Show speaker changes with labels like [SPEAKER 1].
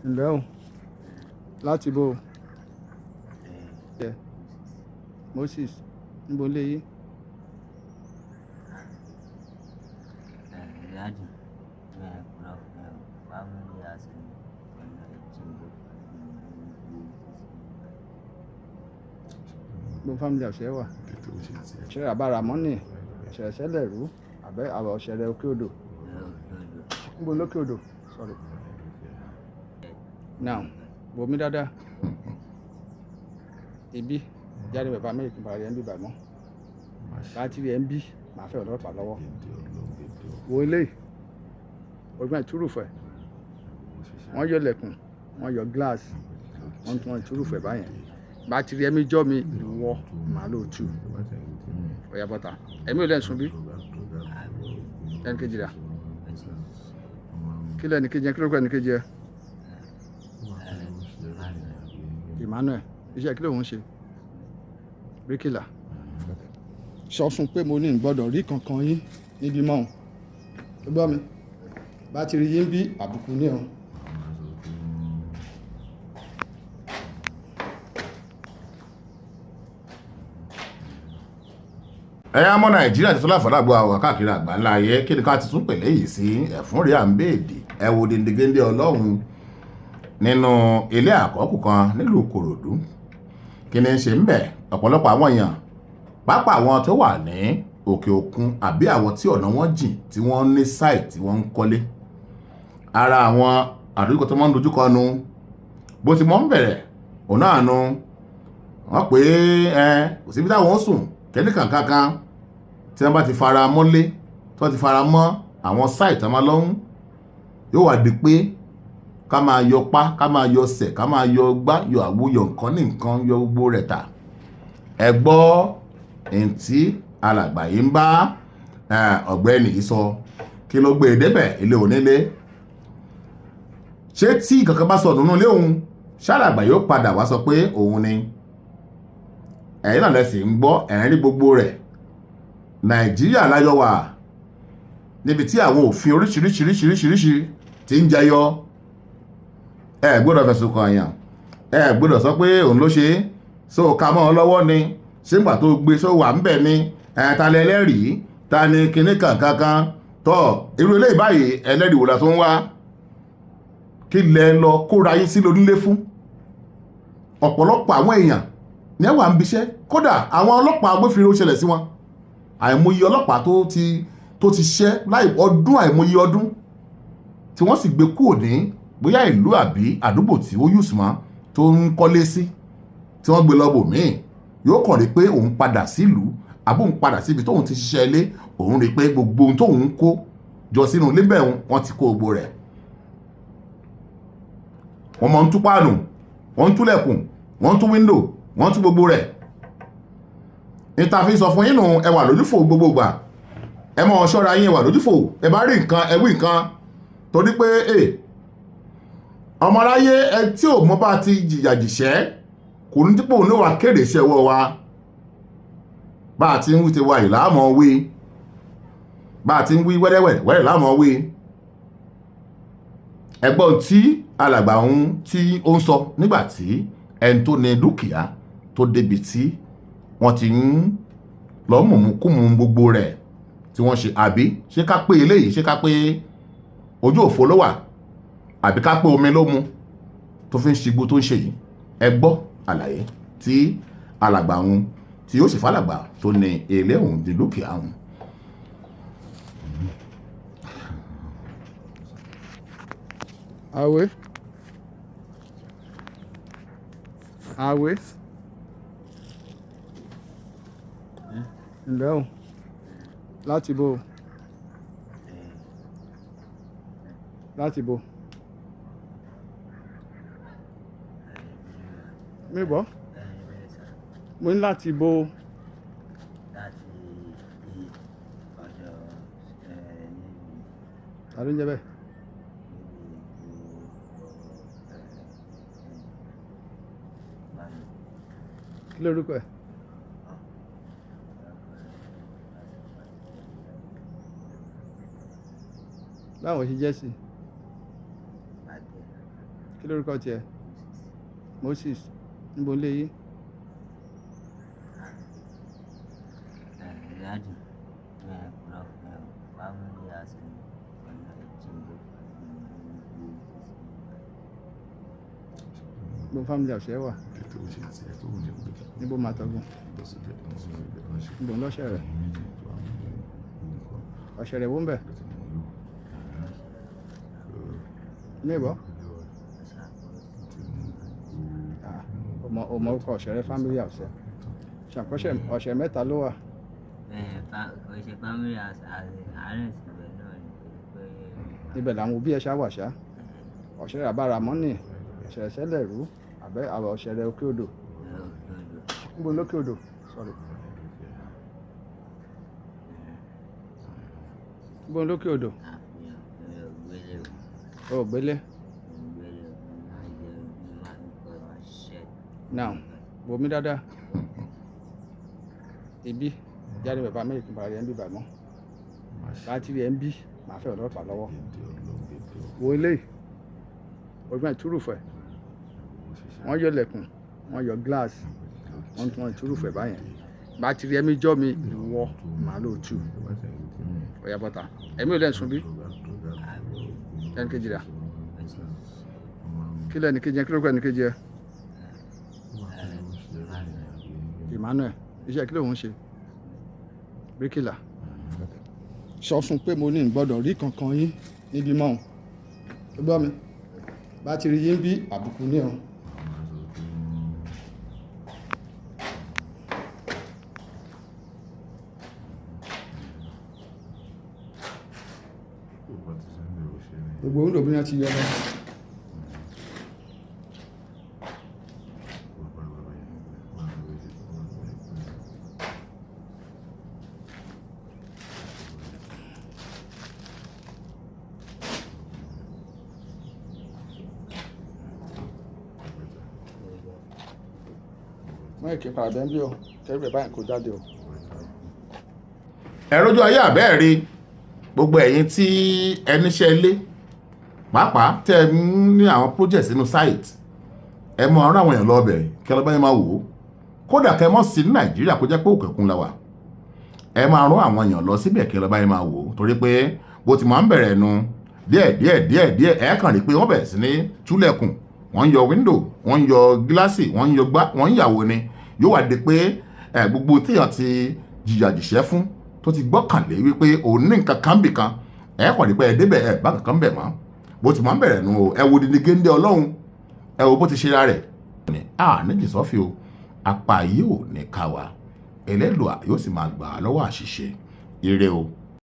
[SPEAKER 1] ǹlẹ́ o láti bo Moses níbo lè yí. Gbogbo family ọ̀sẹ̀ wà ṣe àbára mọ́nì ṣẹ̀ṣẹ̀lẹ̀ rú àbẹ́ àbọ̀ ọ̀ṣẹ̀rẹ̀ òkè odò níbo lókè odò sorry now bomi dáadáa ibi jáde bàbá amẹ́ríkà bàbá rẹ̀ ń bí bàmọ́ láti rí ẹ̀ ń bí màá fẹ́ ọlọ́pàá lọ́wọ́ wo ilé ọgbọ́n ìtúrùfẹ́ wọ́n yọ lẹ̀kùn wọ́n yọ glass wọ́n tún wọn ìtúrùfẹ́ báyẹn bá ti rí ẹ̀mí jọ́ mi ìwọ màá lò tú ọ̀yà bọ́tà ẹ̀mí ò lẹ́sùn bí ẹni kejì rà kí lẹ́ni kejì ẹ kí ló kọ́ ẹni kejì ẹ Emmanuel iṣẹ́ kí lóun ṣe bíríkìlà sọ fún pé mo ní gbọ́dọ̀ rí kankan yín níbi mọ́ ọ gbọ́ mi bá ti rí yín bí àbùkù ní ọ.
[SPEAKER 2] ẹ̀yà ọmọ nàìjíríà ti tún láǹfààní àwọn káàkiri àgbáńlá ayé kí ni ká ti tún pèlè yìí sí ẹ̀fúnrí àmbéèdì ẹ wo dèndégéńdé ọlọ́run nínú ilé àkọ́kù kan nílùú kòròdú kí ni ṣe ń bẹ̀ ọ̀pọ̀lọpọ̀ àwọn èèyàn pápá àwọn tó wà ní òkè òkun àbí àwọn tí ọ̀nà wọn jìn tí wọ́n ní sáì tí wọ́n ń kọ́lé ara àwọn àdúgbò tó máa ń dojúkọ nu bó ti mọ́ ń bẹ̀rẹ̀ òun náà nu wọ́n pé kò síbi táwọn ó sùn kẹ́nìkan kankan tí wọ́n bá ti fara mọ́lé tí wọ́n ti fara mọ́ àwọn sáìtì àmà lọ́hún yóò wá di pé ká máa yọ pá ká máa yọ sẹ̀ ká máa yọ gbá yọ àwo yọ nǹkan ní nǹkan yọ gbogbo rẹ̀ tà ẹ gbọ́ èyí tí alàgbà yìí ń bá ọ̀gbẹ́ni yìí sọ kí ló gbé e débẹ̀ ilé onílé ṣé tí kankan bá sọ nínú ilé òun ṣàlàgbà yóò padà wá sọ pé òun ni ẹ̀yin náà lẹ́sìn ń gbọ́ ẹ̀rín ní gbogbo rẹ̀ nàìjíríà láyọ̀ wà níbi tí àwọn òfin oríṣiríṣiríṣiríṣi ti ń jẹyọ ẹ gbọ́dọ̀ fẹ̀sùn kàn yàn ẹ gbọ́dọ̀ sọ pé òun ló ṣe é so ká mọ́ ọ lọ́wọ́ ni ṣéǹgbà tó gbé so wà ń bẹ̀ ni ta lẹ ẹlẹ́rìí ta ni kinní kankan tọ́ irú eléyìí báyìí ẹlẹ́rìí wò la tó ń wá kí lẹ lọ kóra yín sí lónílé fún ọ̀pọ̀lọpọ̀ àwọn èèyàn ní ẹwà ń biṣẹ́ kódà àwọn ọlọ́pàá agbófinró ṣẹlẹ̀ sí wọn àìmọye ọlọ́pàá tó ti ṣẹ́ láì ọdún àìmọye ọdún tí wọ́n sì gbé kúrò ní bóyá ìlú àbí àdúgbò tí ó yùsùmọ́ tó ń kọ́lé sí tí wọ́n gbé lọ́bò míì yóò kàn rí pé òun padà sílùú àbó òun padà síbi tóun ti ṣiṣẹ́ ilé òun rí pé gbogbo ohun tóun kó jọ sínú ilé bẹ́ẹ̀ wọ́n ti kó gbogbo rẹ̀ wọ́n mọ̀ ń tú páànù wọ́n ń túlẹ̀kùn wọ́n ń tú wíńdò wọ́n tún gbogbo rẹ̀ ìtàfi sọ fún yínú ẹwà lójúfò gbogbo gbà ẹ mọ́ ṣọ́ra yín ẹwà lójúfò ẹ bá rí nǹkan ẹ wí nǹkan torí pé ọmọ aráyé ẹ tí ò mọ́ bá ti jìyà jìṣẹ́ kò ní dípò ní wà kéde iṣẹ́ ọwọ́ wa bá a ti ń wí ti wà yìí láàmọ́ wí bá a ti ń wí wẹ́rẹ́wẹ́rẹ́ láàmọ́ wí ẹgbọ́n tí alàgbà ohun tí ó ń sọ nígbà tí ẹni tó ní dúkìá tó débi tí wọ́n ti ń lọ mùmúkùmù gbogbo rẹ̀ tí wọ́n ṣe àbí ṣé ká pé eléyìí ṣé ká pé ojú òfo ló wà àbí ká pé omi ló mu tó fi ń ṣigbó tó ń ṣe yìí ẹ gbọ́ àlàyé tí alàgbà òun tí ó sì fàlàgbà tó ní ilé òun di dúkìá òun.
[SPEAKER 1] àwẹ̀ àwẹ̀ ǹlẹ́ o láti bo mi bọ́ mo ní láti bo ta ló ń jẹ́ bẹ́ẹ̀ kí lórúkọ ẹ̀ báwo ṣe jẹ́ sí kí lórúkọ tiẹ̀? Moses. Níbo lé yín? Níbo family house ẹ wà? Níbo Màtọ́gùn? Níbo ń lọ́ṣẹ̀ rẹ̀? Ọ̀ṣẹ̀ rẹ̀ wó ń bẹ̀? Ní ìbọ̀? Ọmọ orúkọ ọ̀ṣẹ̀ rẹ̀ family house ẹ. Ṣàkóṣẹ̀ ọ̀ṣẹ̀ mẹ́ta ló wà.
[SPEAKER 3] Kò ṣe family house àárín ìsìnkú náà ni pé.
[SPEAKER 1] Ibẹ̀ làwọn òbí ẹ ṣá wà ṣá. Ọ̀ṣẹ̀ rẹ̀ àbára mọ́nì, ọ̀ṣẹ̀ rẹ̀ sẹ́lẹ̀ rú, àbẹ́ àwọn ọ̀ṣẹ̀ rẹ̀ òkè odò. Níbo lókè odò? Sorry. Níbo lókè odò? O gbélé. Now, wo mi dáadáa. Ibi jáde bàbá Amẹ́ríkà bàbá rẹ̀ ń bí bàmọ́. Láti rí ẹ̀ ń bí, màá fẹ́ ọlọ́pàá lọ́wọ́. Wo ilé ọgbọ́n ìtúrùfẹ́. Wọ́n yọ lẹ̀kùn, wọ́n yọ glass, wọ́n tún ìtúrùfẹ́ báyẹn. Bá ti rí ẹ̀mí jọ́ mi ìwọ màá lò tú. Ọ̀yà bọ́tà. Ẹ̀mí ò lẹ́nu sùn bí? Ẹni kejì rà. Kí lẹ́ni kejì ẹ? Kí ló kọ́ ẹni kejì ẹ? Emmanuel. Iṣẹ́ kí lóun ṣe? Bíríkìlà. Sọ fún pé mo ní ìgbọ́dọ̀ rí kankan yín níbi mọ́ òun. Ó gbọ́ mi. Bá ti rí yín bí àbùkù ní ọ̀hún. Gbogbo oúnjẹ obìnrin ti yọ lọ. Wọ́n èké padà bí o, tẹ́lẹ̀ bẹ̀ báyìí kò jáde o.
[SPEAKER 2] ẹ̀rọjú ayé àbẹ́ẹ̀ rí gbogbo ẹ̀yin tí ẹníṣẹ́ ilé pàápàá tẹ́ ẹ ní àwọn project sínú site ẹ mọ ọ̀rọ̀ àwọn èèyàn lọ́ọ̀bẹ̀ kí ọlọ́bẹ̀ yẹn máa wò ó kódà kẹ́ mọ́ sí ní Nàìjíríà kó jẹ́ pé òkè òkun la wà ẹ máa rán àwọn èèyàn lọ síbẹ̀ kí ọlọ́bẹ̀ yẹn máa wò ó torí pé bó ti máa ń bẹ̀rẹ̀ nu díẹ̀ ẹ kàn rí pé wọ́n bẹ̀rẹ̀ sí ní túlẹ̀kùn wọ́n ń yọ window wọ́n ń yọ gíláàsì wọ́n ń yọ gbá wọ́n ń yàwó ni yóò wá di pé gbogbo téèyàn ti jìyàjìṣẹ́ fún tó ti gbọ́kànlé wípé òun ní nǹkan kan bì kan ẹ kàn rí pé ẹ débẹ̀ ẹ bá kankan bẹ̀ mọ́ bó ti máa ń bẹ̀rẹ̀ nu o ẹ wo dídí géńdé Ọlọ́run ẹ wo bó ti ṣe ra rẹ̀ ní níjì sọ́fì o apá yìí ò ní ká wa Ẹlẹ́dùà yóò sì máa gbà á lọ́wọ́ àṣìṣe ire o.